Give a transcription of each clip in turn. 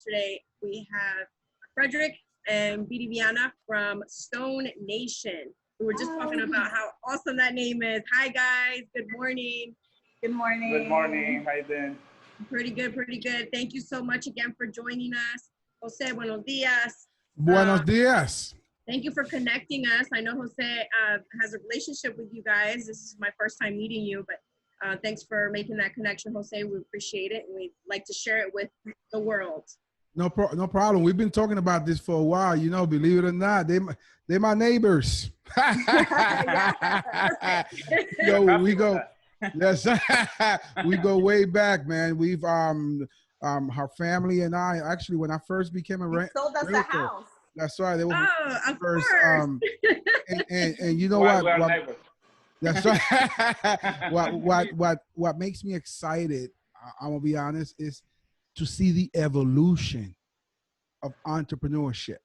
yesterday. We have Frederick and Viviana from Stone Nation. We were just talking about how awesome that name is. Hi, guys. Good morning. Good morning. Good morning. How you doing? Pretty good, pretty good. Thank you so much again for joining us. Jose, buenos dias. Buenos dias. Thank you for connecting us. I know Jose has a relationship with you guys. This is my first time meeting you, but thanks for making that connection, Jose. We appreciate it, and we'd like to share it with the world. No problem. We've been talking about this for a while. You know, believe it or not, they're my neighbors. Yo, we go. Yes, we go way back, man. We've her family and I actually, when I first became a renter, sold us a house. That's right. They were of first. course. And you know Well, what? That's right. What makes me excited, I'm gonna be honest, is to see the evolution of entrepreneurship.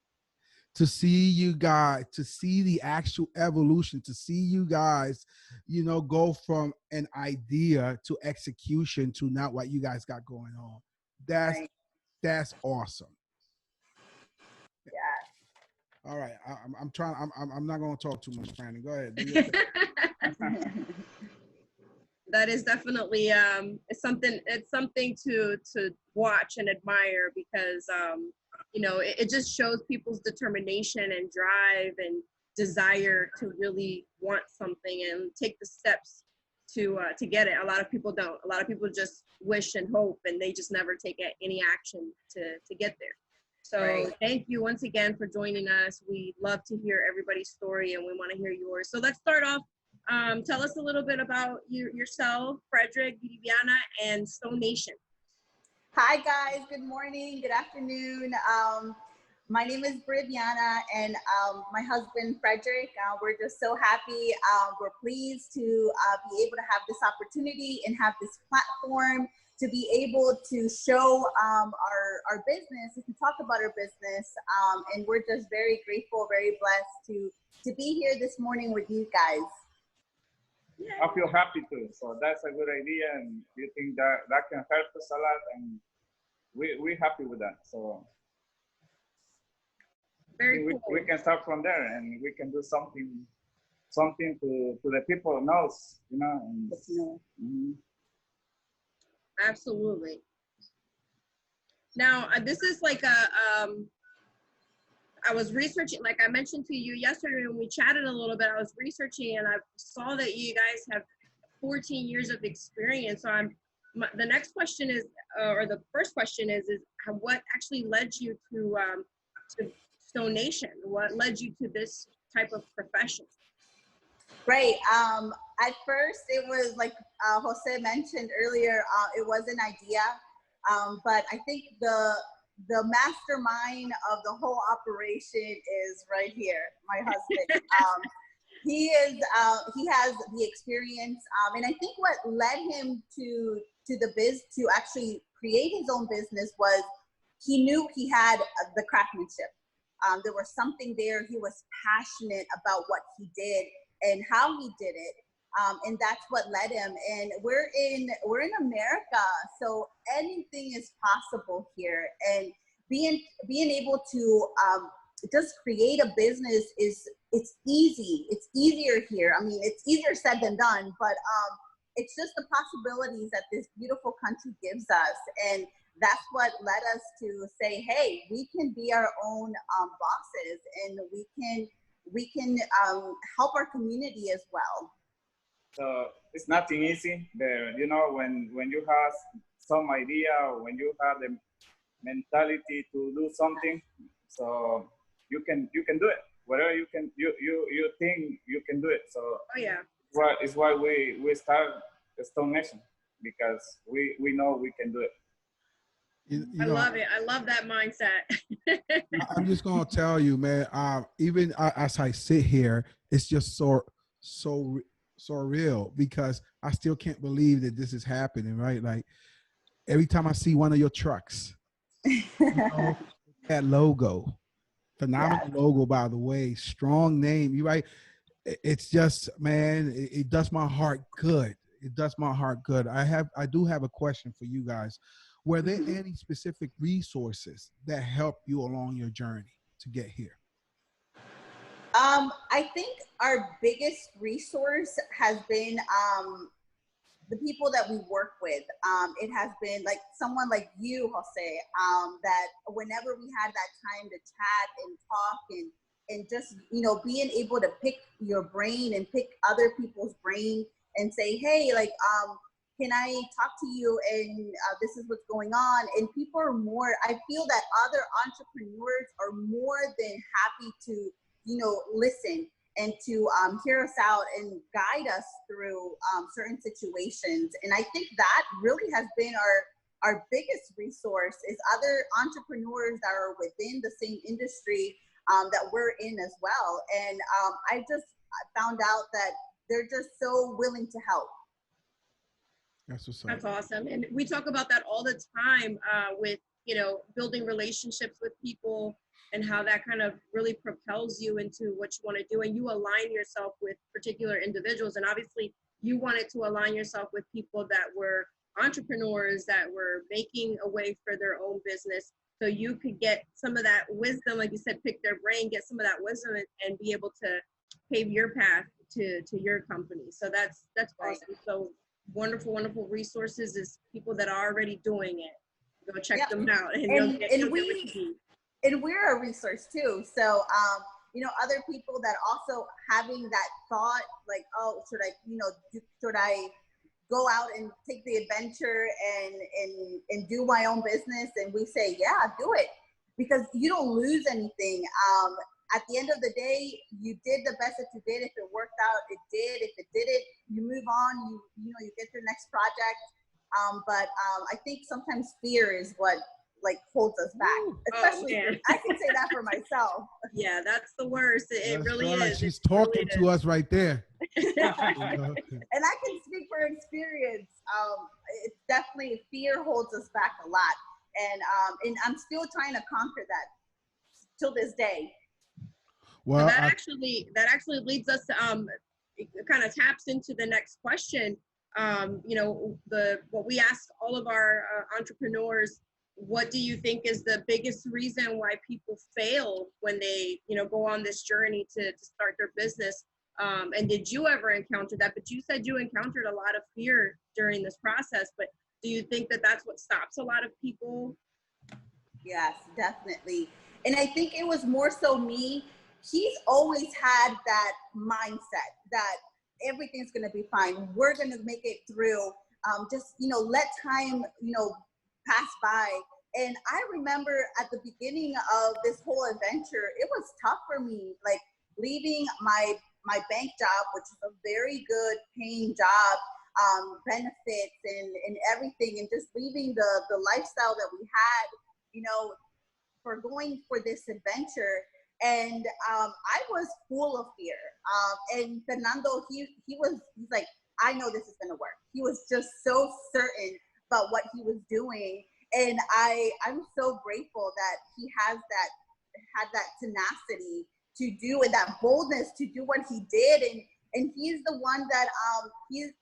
To see you guys, to see the actual evolution, to see you guys, you know, go from an idea to execution to not what you guys got going on. That's awesome. Yeah. All right, I'm not going to talk too much, Brandon. Go ahead. That is definitely it's something to watch and admire because you know it just shows people's determination and drive and desire to really want something and take the steps to get it. A lot of people don't. A lot of people just wish and hope, and they just never take any action to get there. So Thank you once again for joining us. We love to hear everybody's story, and we want to hear yours. So let's start off. Tell us a little bit about yourself, Frederick, Viviana, and Stone Nation. Hi, guys. Good morning. Good afternoon. My name is Viviana, and my husband, Frederick. We're just so happy. We're pleased to be able to have this opportunity and have this platform to be able to show our business, to talk about our business. And we're just very grateful, very blessed to be here this morning with you guys. I feel happy too. So that's a good idea, and you think that can help us a lot, and we're happy with that. So Very cool. we can start from there, and we can do something to the people knows, you know. And, Absolutely. Now, this is like I was researching, like I mentioned to you yesterday when we chatted a little bit, I was researching and I saw that you guys have 14 years of experience. So the next question is, or the first question is what actually led you to Stone Nation? What led you to this type of profession? Right. At first, it was like Jose mentioned earlier, it was an idea, but I think the mastermind of the whole operation is right here, my husband. He has the experience, and I think what led him to actually create his own business was he knew he had the craftsmanship. There was something there. He was passionate about what he did and how he did it. And that's what led him. And we're in America, so anything is possible here. And being able to just create a business it's easy. It's easier here. I mean, it's easier said than done, but it's just the possibilities that this beautiful country gives us. And that's what led us to say, hey, we can be our own bosses, and we can help our community as well. So it's nothing easy there, you know, when you have some idea, or when you have the mentality to do something, so you can do it. Whatever you think you can do it. So it's why we start Stone Nation, because we know we can do it. You I love it. I love that mindset. I'm just gonna tell you, man. Even as I sit here, it's just so real, because I still can't believe that this is happening. Right? Like every time I see one of your trucks, you know, that logo, phenomenal logo, by the way, strong name. You right? It's just, man, it does my heart good. It does my heart good. I do have a question for you guys. Were there any specific resources that helped you along your journey to get here? I think our biggest resource has been the people that we work with. It has been like someone like you, Jose, that whenever we had that time to chat and talk and just, you know, being able to pick your brain and pick other people's brain and say, hey, like, can I talk to you? And this is what's going on. And people are more, I feel that other entrepreneurs are more than happy to, you know, listen and to hear us out and guide us through certain situations. And I think that really has been our biggest resource is other entrepreneurs that are within the same industry that we're in as well. And I found out that they're just so willing to help. That's awesome. And we talk about that all the time with, you know, building relationships with people and how that kind of really propels you into what you want to do. And you align yourself with particular individuals. And obviously you wanted to align yourself with people that were entrepreneurs that were making a way for their own business. So you could get some of that wisdom, like you said, pick their brain, get some of that wisdom and be able to pave your path to your company. So that's awesome. So wonderful, wonderful resources is people that are already doing it. Go check them out. And we're a resource too. So, you know, other people that also having that thought, like, oh, should I go out and take the adventure and do my own business? And we say, yeah, do it, because you don't lose anything. At the end of the day, you did the best that you did. If it worked out, it did. If it didn't, you move on. You get your next project. But I think sometimes fear is what like holds us back. Especially, I can say that for myself. Yeah, that's the worst. It really is. She's talking to us right there. And I can speak for experience. It's definitely fear holds us back a lot, and I'm still trying to conquer that till this day. Well, that actually leads us to it kind of taps into the next question. You know, what we ask all of our entrepreneurs, what do you think is the biggest reason why people fail when they, you know, go on this journey to start their business? And did you ever encounter that? But you said you encountered a lot of fear during this process, but do you think that that's what stops a lot of people? Yes, definitely. And I think it was more so me. He's always had that mindset that everything's going to be fine. We're going to make it through. Just, you know, let time, you know, pass by. And I remember at the beginning of this whole adventure, it was tough for me, like leaving my bank job, which is a very good paying job, benefits and everything, and just leaving the lifestyle that we had, you know, for going for this adventure. And I was full of fear. And Fernando, he's like, I know this is gonna work. He was just so certain about what he was doing. And I'm so grateful that he had that tenacity to do and that boldness to do what he did. And he's the one that he's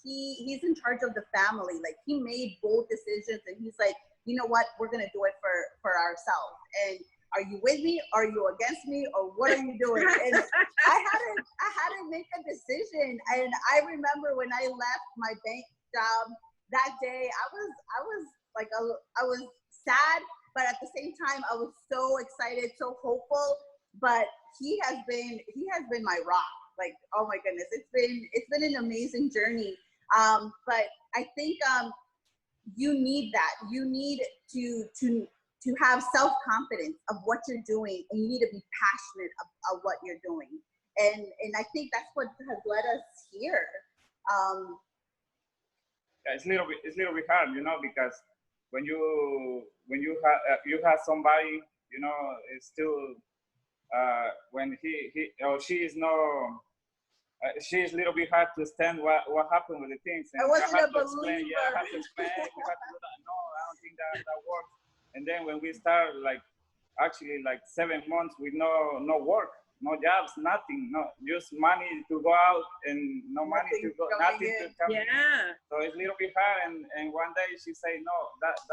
in charge of the family. Like, he made bold decisions, and he's like, you know what, we're gonna do it for ourselves. And are you with me? Are you against me? Or what are you doing? And I had to make a decision. And I remember when I left my bank job that day, I was sad, but at the same time, I was so excited, so hopeful. But he has been my rock. Like, oh my goodness, it's been an amazing journey. But I think you need that. You need to have self-confidence of what you're doing, and you need to be passionate of what you're doing. And I think that's what has led us here. Yeah, it's a little bit hard, you know, because when you have somebody, you know, it's still when he or she is no. She is a little bit hard to stand what happened with the things. And I wasn't a believer. Yeah, I have to explain. You have to do that. No, I don't think that works. And then when we start, like, actually like 7 months with no work, no jobs, nothing, no, just money to go out and no money to go, nothing to come in. Yeah. So it's a little bit hard. And one day she said, no, that's.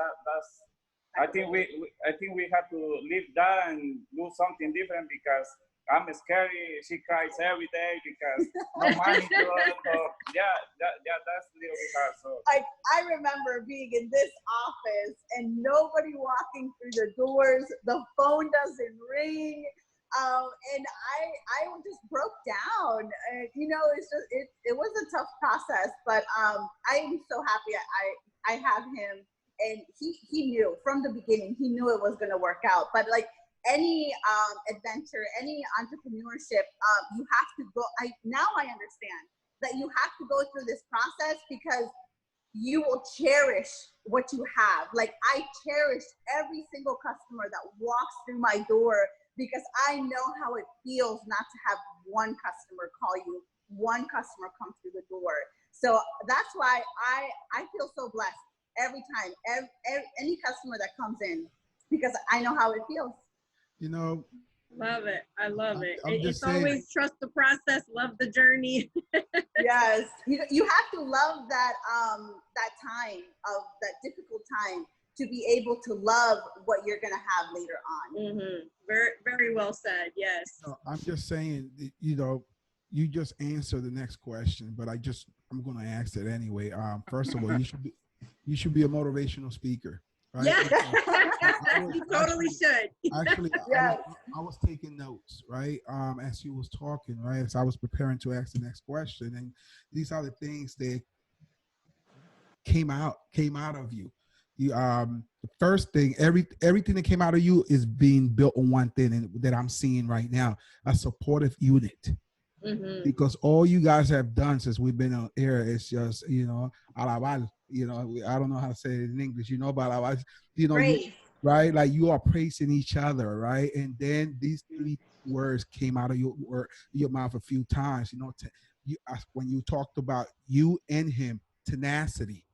I think we have to leave that and do something different because I'm scary. She cries every day because no money to her. So that's a little bit hard. So I remember being in this office and nobody walking through the doors. The phone doesn't ring. And I just broke down. You know, it was a tough process, but I am so happy I have him, and he knew from the beginning. He knew it was going to work out. But like any adventure, any entrepreneurship, you have to go. Now I understand that you have to go through this process because you will cherish what you have. Like I cherish every single customer that walks through my door because I know how it feels not to have one customer call you, one customer come through the door. So that's why I feel so blessed every time, any customer that comes in, because I know how it feels. You know, Love it. I love it. I'm just It's saying, always trust the process, love the journey. Yes, you have to love that that time of that difficult time to be able to love what you're gonna have later on. Mm-hmm. Very, very well said. Yes. I'm just saying, you know, you just answered the next question, but I'm going to ask it anyway. First of all, you should be a motivational speaker, right? Yeah, you totally should. Actually, Yes. I was taking notes, right? As you was talking, right? As I was preparing to ask the next question, and these are the things that came out of you. You the first thing, everything that came out of you is being built on one thing, and that I'm seeing right now, a supportive unit. Mm-hmm. Because all you guys have done since we've been on air is just, you know, alabar, you know, I don't know how to say it in English, you know, but alabar, you know, you, right? Like you are praising each other, right? And then these three words came out of your mouth a few times, you know, when you talked about you and him, tenacity,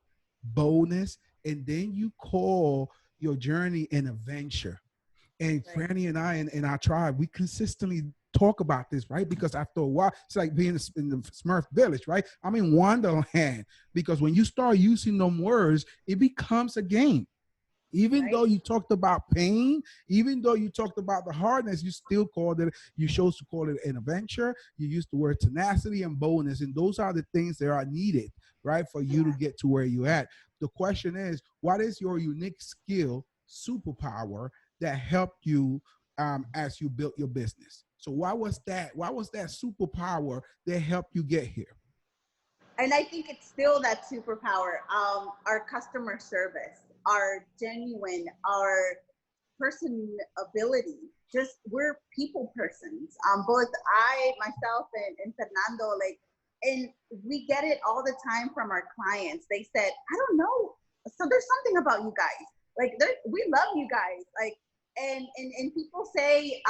boldness, and then you call your journey an adventure. And Franny and I and our tribe, we consistently talk about this, right? Because after a while, it's like being in the Smurf village, right? I'm in Wonderland, because when you start using them words, it becomes a game. Even though you talked about pain, even though you talked about the hardness, you still called it, you chose to call it an adventure. You used the word tenacity and boldness, and those are the things that are needed, right, for you to get to where you're at. The question is, what is your unique skill, superpower that helped you as you built your business? So what was that superpower that helped you get here? And I think it's still that superpower, our customer service, our genuine, our personability. Just we're people persons. Both myself, and Fernando, like, and we get it all the time from our clients. They said, I don't know, so there's something about you guys. Like, we love you guys. Like, and people say,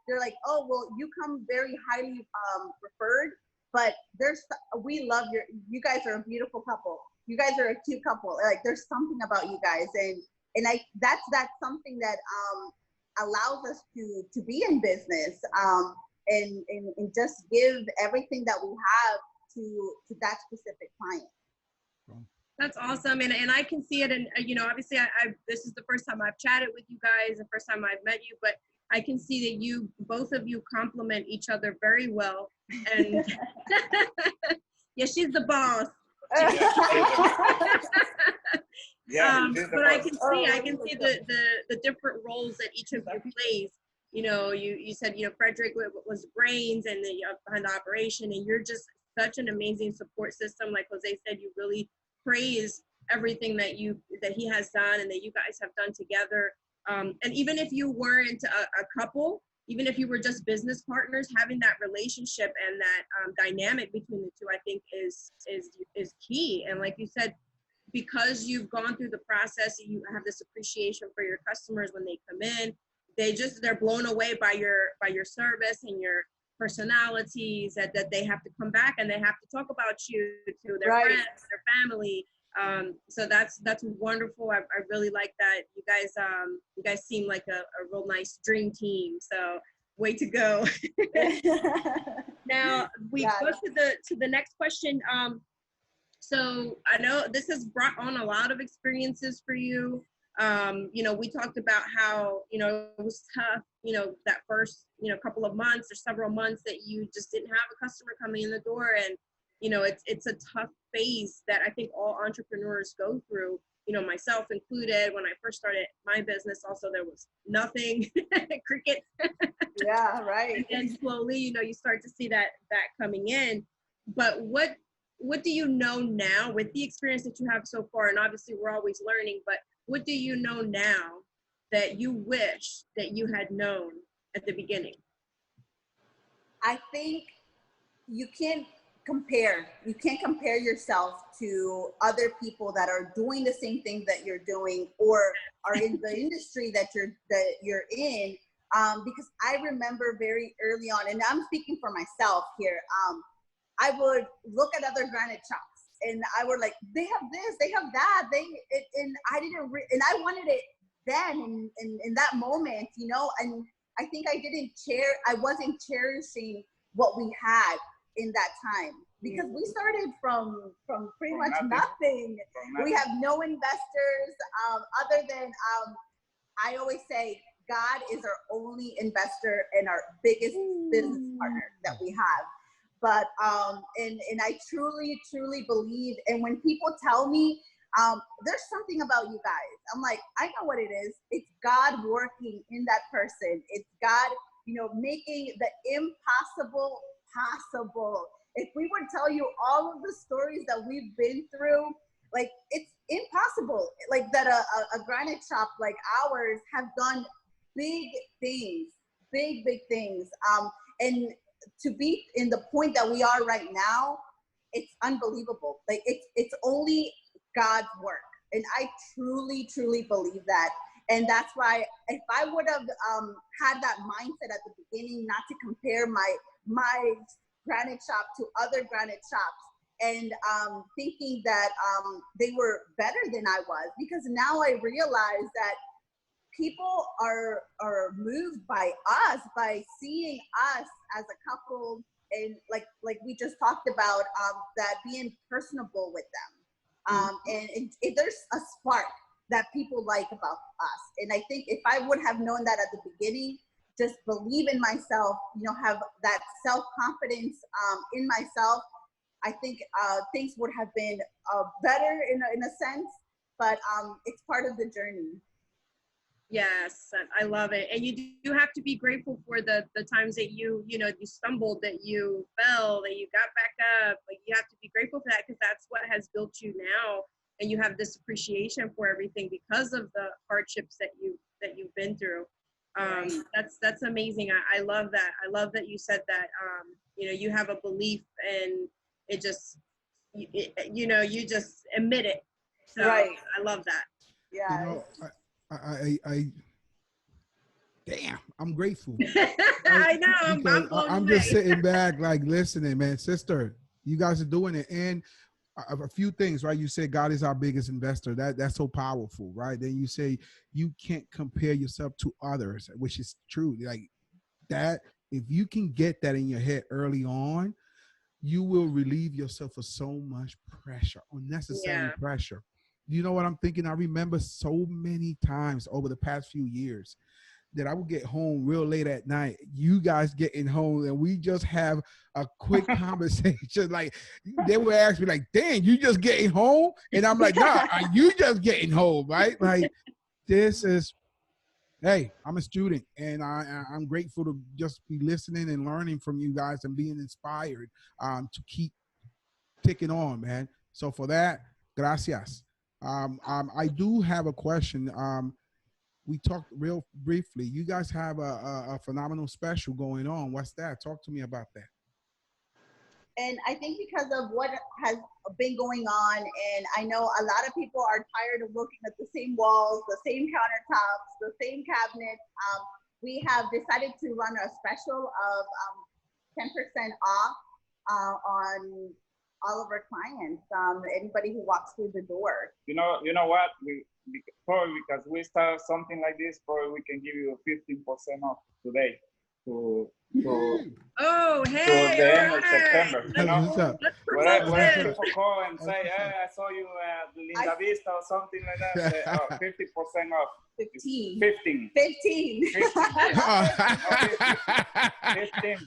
they're like, oh, well, you come very highly referred. But we love you guys are a beautiful couple. You guys are a cute couple. Like there's something about you guys, and that's something that allows us to be in business, and just give everything that we have to that specific client. That's awesome, and I can see it, and you know, obviously, I this is the first time I've chatted with you guys, the first time I've met you, but I can see that both of you complement each other very well. And yeah, she's the boss. But I can see the different roles that each of you plays. You know, you said, you know, Frederick was brains and behind the operation, and you're just such an amazing support system. Like Jose said, you really praise everything that he has done and that you guys have done together. And even if you weren't a couple, even if you were just business partners, having that relationship and that dynamic between the two, I think is key. And like you said, because you've gone through the process, you have this appreciation for your customers when they come in. They're blown away by your service and your personalities, that they have to come back and they have to talk about you to their friends, their family. So that's wonderful. I really like that. You guys seem like a real nice dream team. So Way to go. Now we Yeah. go to the next question. So I know this has brought on a lot of experiences for you. You know, we talked about how, you know, it was tough, you know, that first, you know, couple of months or several months that you just didn't have a customer coming in the door. And, you know, it's a tough phase that I think all entrepreneurs go through, you know, myself included. When I first started my business, also, there was nothing, crickets. Yeah, right. And slowly, you know, you start to see that coming in. But what do you know now with the experience that you have so far? And obviously we're always learning, but what do you know now that you wish that you had known at the beginning? I think you can't you can't compare yourself to other people that are doing the same thing that you're doing or are in the industry that you're in, because I remember very early on, and I'm speaking for myself here, I would look at other granite shops and I would like, they have this, they have that, and I didn't and I wanted it then in that moment, you know. And I think I wasn't cherishing what we had in that time, because we started from pretty much nothing. We have no investors, other than I always say God is our only investor and our biggest business partner that we have. But and I truly believe, and when people tell me there's something about you guys, I'm like, I know what it is. It's God working in that person. It's God, you know, making the impossible possible. If we would tell you all of the stories that we've been through, like, it's impossible. Like that a granite shop like ours have done big things, big things. And to be in the point that we are right now, it's unbelievable. Like it's only God's work. And I truly believe that. And that's why if I would have had that mindset at the beginning, not to compare my granite shop to other granite shops, and thinking that they were better than I was, because now I realize that people are moved by us, by seeing us as a couple, and like we just talked about, that being personable with them, and there's a spark that people like about us. And I think if I would have known that at the beginning, just believe in myself, you know, have that self-confidence in myself, I think things would have been better in a sense, but it's part of the journey. Yes, I love it. And you do have to be grateful for the times that you know, you stumbled, that you fell, that you got back up. Like, you have to be grateful for that, because that's what has built you now. And you have this appreciation for everything because of the hardships that you've been through. That's amazing. I love that. I love that you said that. You know, you have a belief, and it just, you know, you just admit it. So Right. I love that. Yeah. You know, I damn, I'm grateful. I know. Because I'm blown I'm away. just sitting back, like, listening, man. Sister, you guys are doing it. And a few things, right? You said God is our biggest investor. That's so powerful, right? Then you say you can't compare yourself to others, which is true. Like that, if you can get that in your head early on, you will relieve yourself of so much pressure, unnecessary pressure. You know what I'm thinking? I remember so many times over the past few years that I would get home real late at night, you guys getting home, and we just have a quick conversation. Like, they would ask me, like, dang, you just getting home? And I'm like, nah, you just getting home, right? Like, this is, hey, I'm a student, and I'm grateful to just be listening and learning from you guys and being inspired to keep ticking on, man. So for that, gracias. I do have a question. We talked real briefly. You guys have a phenomenal special going on. What's that? Talk to me about that. And I think because of what has been going on, and I know a lot of people are tired of looking at the same walls, the same countertops, the same cabinets, we have decided to run a special of 10% off on all of our clients, anybody who walks through the door. You know what? Probably because we start something like this, probably we can give you 15% off today. to Oh, to hey, the all end of right. September. You know, What's up? Let's promote where this. people call and say, "Hey, I saw you at Linda Vista or something like that." Say, "Oh, 50% off." 15. 15. 15. 15%.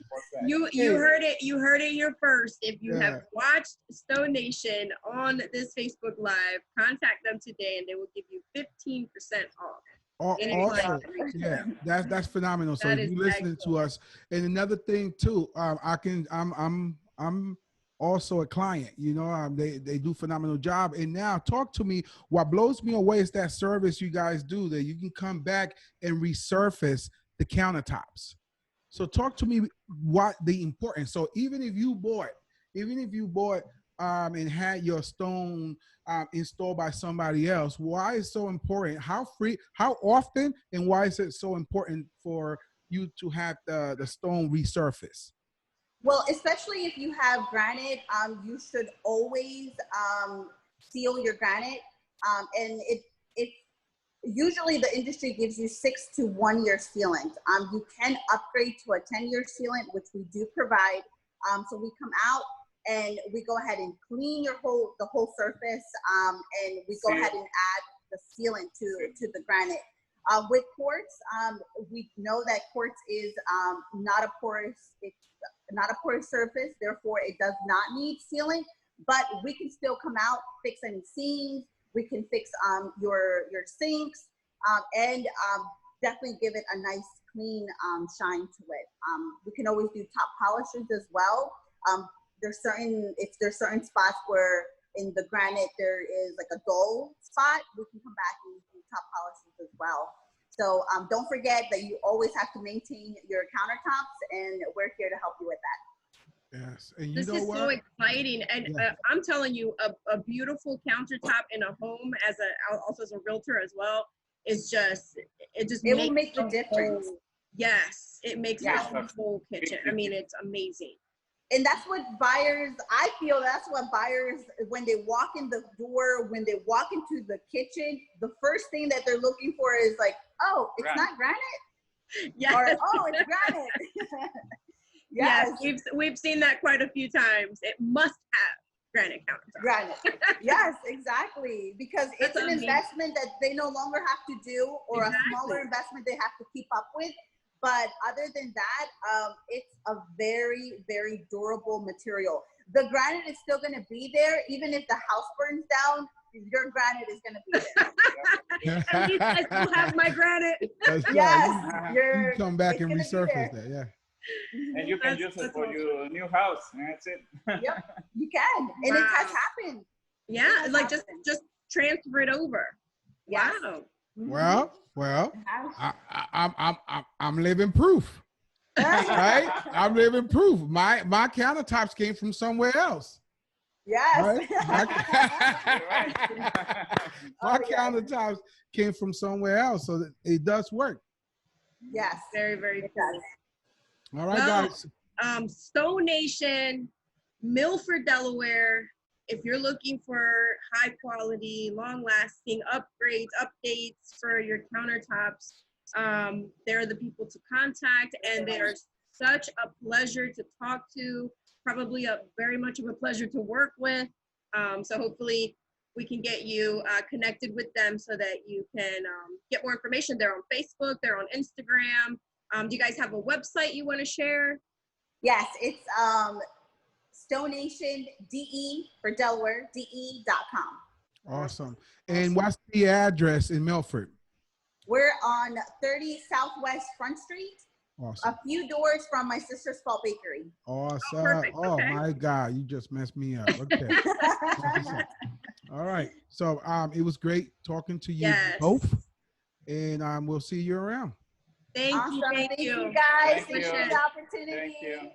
You heard it. You heard it here first. If you Yeah. have watched Stone Nation on this Facebook Live, contact them today, and they will give you 15% off. Also, yeah, that's phenomenal. So That if is you're listening to excellent. us, and another thing too, I'm also a client. You know, they do phenomenal job. And now, talk to me. What blows me away is that service you guys do. That you can come back and resurface the countertops. So talk to me what the importance. So even if you bought and had your stone installed by somebody else, why is it so important? How often, and why is it so important for you to have the stone resurface? Well, especially if you have granite, you should always seal your granite. And it usually the industry gives you 6 to 1 year sealant. You can upgrade to a 10-year sealant, which we do provide. So we come out and we go ahead and clean the whole surface, and we go ahead and add the sealant to the granite. With quartz, we know that quartz is not a porous surface, therefore it does not need sealant, but we can still come out, fix any seams, we can fix your sinks, and definitely give it a nice clean shine to it. We can always do top polishes as well. There's certain spots where in the granite there is like a dull spot, we can come back and do top polishes as well. So don't forget that you always have to maintain your countertops, and we're here to help you with that. Yes, and This is so exciting, and I'm telling you, a beautiful countertop in a home, also as a realtor as well, is just it will make the difference. Yes, it makes the whole kitchen. I mean, it's amazing. And that's what buyers, I feel that's what buyers, when they walk in the door, when they walk into the kitchen, the first thing that they're looking for is like, oh, it's not granite? Yes. Or, oh, it's granite. Yes, we've seen that quite a few times. It must have granite countertop. Granite. Yes, exactly. Because it's an investment that they no longer have to do, or a smaller investment they have to keep up with. But other than that, it's a very, very durable material. The granite is still going to be there. Even if the house burns down, your granite is going to be there. At least I still have my granite. Yes. You come back and resurface that, yeah. And you can use it for your new house. And that's it. Yep, you can. And it has happened. Yeah, like just transfer it over. Yes. Wow. Well, I'm living proof. Right? I'm living proof. My countertops came from somewhere else. Yes. Right? My countertops came from somewhere else, so that it does work. Yes. Very, very cool. All right, guys. Stone Nation, Milford, Delaware. If you're looking for high quality, long lasting upgrades, updates for your countertops, they're the people to contact, and they are such a pleasure to talk to, probably very much of a pleasure to work with. So hopefully we can get you connected with them so that you can get more information. They're on Facebook, they're on Instagram. Do you guys have a website you want to share? Yes, it's Stone Nation DE for Delaware, DE.com. Awesome. And what's the address in Milford? We're on 30 Southwest Front Street. Awesome. A few doors from my sister's Spalt Bakery. Awesome. Oh, my God, you just messed me up. Okay. All right. So it was great talking to you both, and we'll see you around. Thank you. Thank you guys. Thank you. For the opportunity. Thank you.